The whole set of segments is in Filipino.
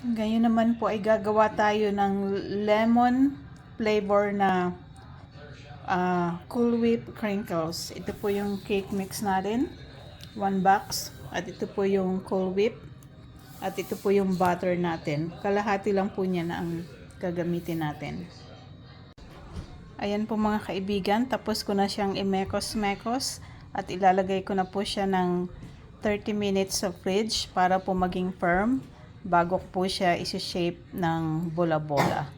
Ngayon naman po ay gagawa tayo ng lemon flavor na Cool Whip crinkles. Ito po yung cake mix natin, 1 box. At ito po yung Cool Whip. At ito po yung butter natin. Kalahati lang po niya na ang gagamitin natin. Ayan po mga kaibigan, tapos ko na siyang imekos-mekos at ilalagay ko na po siya ng 30 minutes sa fridge para po maging firm bago po siya isi-shape ng bola-bola.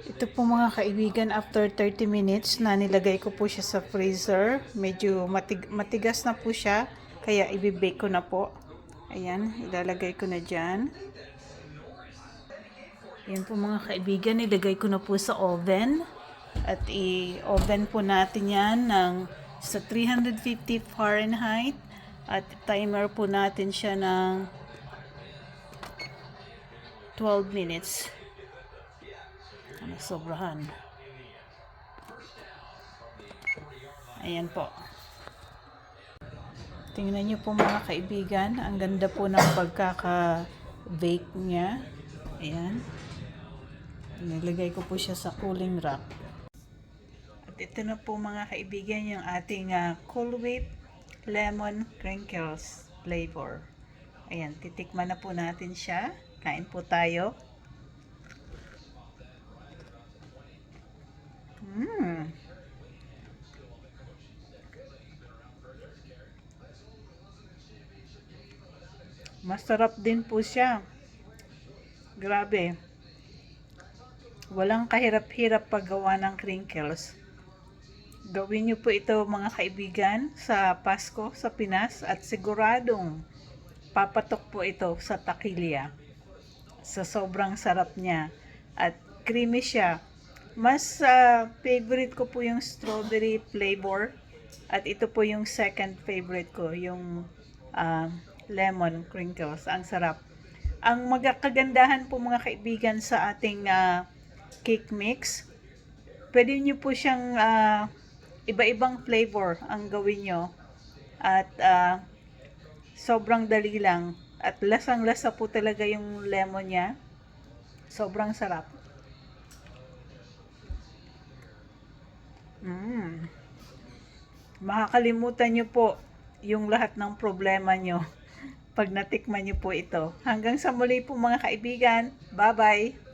Ito po mga kaibigan, after 30 minutes na nilagay ko po siya sa freezer, medyo matigas na po siya, kaya i-bake ko na po. Ayan, ilalagay ko na dyan. Ayan po mga kaibigan, ilagay ko na po sa oven. At i-oven po natin yan sa 350 Fahrenheit. At timer po natin siya ng 12 minutes. Sobrahan. Ayan po. Tingnan nyo po mga kaibigan, ang ganda po ng pagkaka-bake niya. Ayan. Nilagay ko po siya sa cooling rack. At ito na po mga kaibigan yung ating Cool Whip lemon crinkles flavor. Ayan, titikman na po natin siya. Kain po tayo. Masarap din po siya. Grabe. Walang kahirap-hirap paggawa ng crinkles. Gawin niyo po ito mga kaibigan sa Pasko sa Pinas at siguradong papatok po ito sa takilya. Sa sobrang sarap niya at creamy siya. Mas favorite ko po yung strawberry flavor at ito po yung second favorite ko, yung lemon crinkles. Ang sarap. Ang magkagandahan po mga kaibigan sa ating cake mix, pwede nyo po siyang iba-ibang flavor ang gawin nyo at sobrang dali lang at lasang-lasa po talaga yung lemon niya. Sobrang sarap. Makakalimutan nyo po yung lahat ng problema nyo pag natikman nyo po ito. Hanggang sa muli po mga kaibigan. Bye-bye!